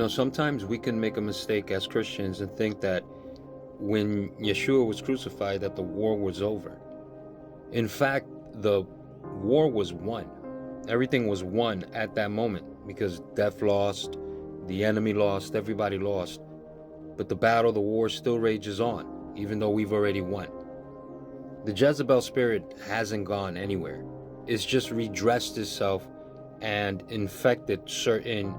Sometimes we can make a mistake as Christians and think that when Yeshua was crucified that the war was over. In fact, the war was won. Everything was won at that moment because death lost, the enemy lost, everybody lost. But the battle, the war still rages on, even though we've already won. The Jezebel spirit hasn't gone anywhere. It's just redressed itself and infected certain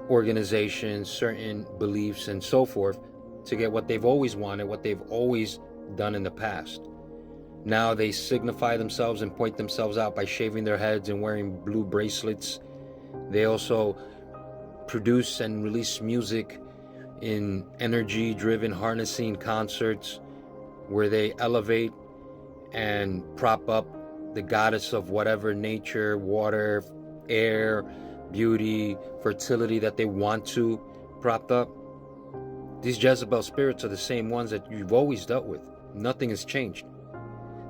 organizations, certain beliefs, and so forth to get what they've always wanted, what they've always done in the past. Now they signify themselves and point themselves out by shaving their heads and wearing blue bracelets. They also produce and release music in energy-driven harnessing concerts where they elevate and prop up the goddess of whatever nature, water, air, beauty, fertility that they want to prop up. These Jezebel spirits are the same ones that you've always dealt with. Nothing has changed.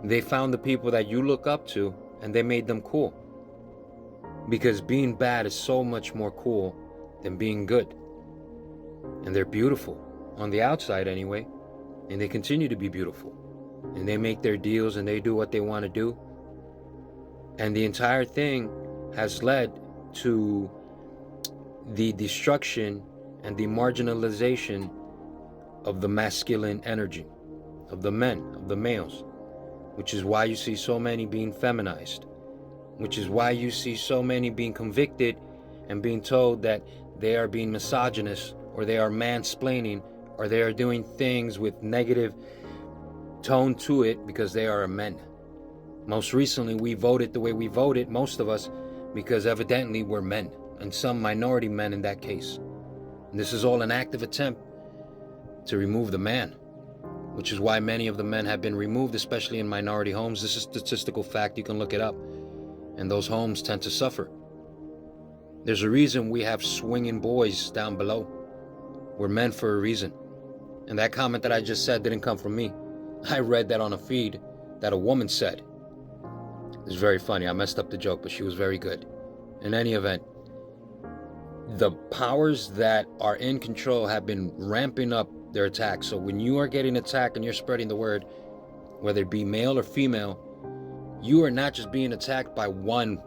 They found the people that you look up to and they made them cool. Because being bad is so much more cool than being good. And they're beautiful, on the outside anyway, and they continue to be beautiful. And they make their deals and they do what they want to do. And the entire thing has led to the destruction and the marginalization of the masculine energy, of the men, of the males, which is why you see so many being feminized, which is why you see so many being convicted and being told that they are being misogynist, or they are mansplaining, or they are doing things with negative tone to it because they are men. Most recently, we voted the way we voted, most of us, because evidently we're men, and some minority men in that case. And this is all an active attempt to remove the man, which is why many of the men have been removed, especially in minority homes. This is a statistical fact, you can look it up. And those homes tend to suffer. There's a reason we have swinging boys down below. We're men for a reason. And that comment that I just said didn't come from me. I read that on a feed that a woman said. It's very funny. I messed up the joke, but she was very good. In any event, the powers that are in control have been ramping up their attacks. So when you are getting attacked and you're spreading the word, whether it be male or female, you are not just being attacked by one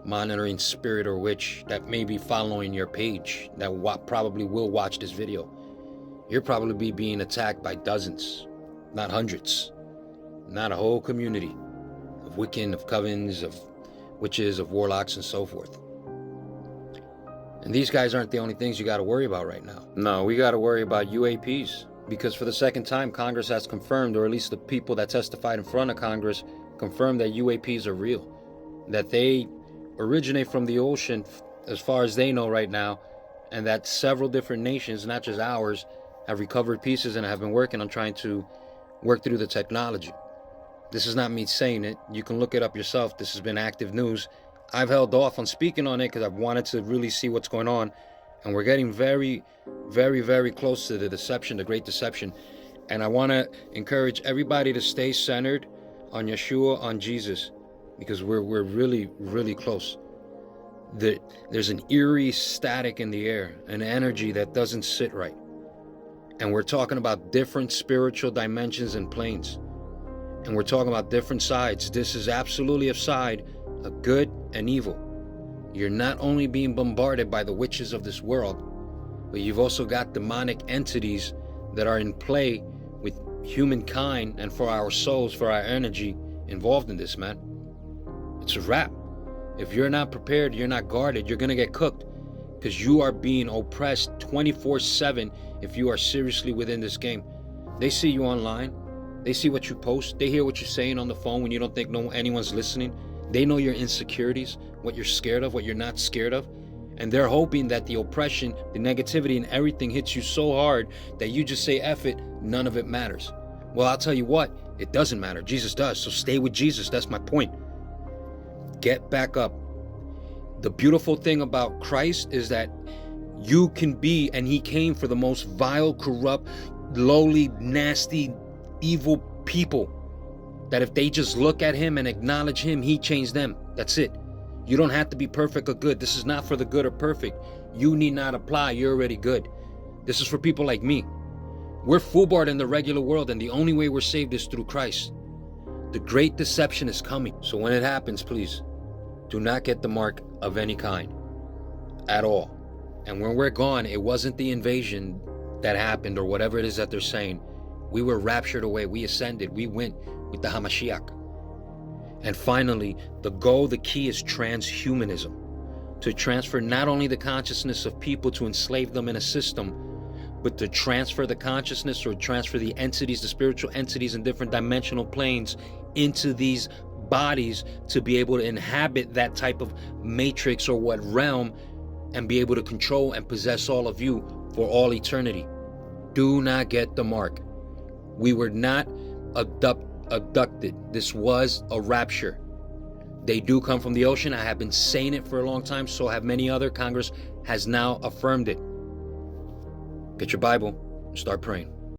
monitoring spirit or witch that may be following your page, that probably will watch this video. You're probably being attacked by dozens, not hundreds, not a whole community of Wiccan, of covens, of witches, of warlocks, and so forth. And these guys aren't the only things you got to worry about right now. No, we got to worry about UAPs, because for the second time, Congress has confirmed, or at least the people that testified in front of Congress confirmed, that UAPs are real, that they originate from the ocean as far as they know right now, and that several different nations, not just ours, have recovered pieces and have been working on trying to work through the technology. This is not me saying it. You can look it up yourself. This has been active news. I've held off on speaking on it because I've wanted to really see what's going on. And we're getting very, very, very close to the deception, the great deception. And I want to encourage everybody to stay centered on Yeshua, on Jesus, because we're really, really close. There's an eerie static in the air, an energy that doesn't sit right. And we're talking about different spiritual dimensions and planes. And we're talking about different sides. This is absolutely a side of good and evil. You're not only being bombarded by the witches of this world, but you've also got demonic entities that are in play with humankind and for our souls, for our energy involved in this, man. It's a wrap. If you're not prepared, you're not guarded, you're going to get cooked, because you are being oppressed 24/7 if you are seriously within this game. They see you online. They see what you post. They hear what you're saying on the phone when you don't think anyone's listening. They know your insecurities, what you're scared of, what you're not scared of. And they're hoping that the oppression, the negativity, and everything hits you so hard that you just say, F it, none of it matters. Well, I'll tell you what, it doesn't matter. Jesus does. So stay with Jesus. That's my point. Get back up. The beautiful thing about Christ is that you can be, and he came for the most vile, corrupt, lowly, nasty, evil people, that if they just look at him and acknowledge him, he changed them. That's it. You don't have to be perfect or good. This is not for the good or perfect. You need not apply. You're already good. This is for people like me. We're foolbarred in the regular world, and the only way we're saved is through Christ. The great deception is coming. So when it happens, please, do not get the mark of any kind at all. And when we're gone, it wasn't the invasion that happened or whatever it is that they're saying. We were raptured away. We ascended. We went with the Hamashiach. And finally, the goal, the key is transhumanism. To transfer not only the consciousness of people to enslave them in a system, but to transfer the consciousness or transfer the entities, the spiritual entities in different dimensional planes into these bodies to be able to inhabit that type of matrix or what realm and be able to control and possess all of you for all eternity. Do not get the mark. We were not abducted. This was a rapture. They do come from the ocean. I have been saying it for a long time. So have many other. Congress has now affirmed it. Get your Bible and start praying.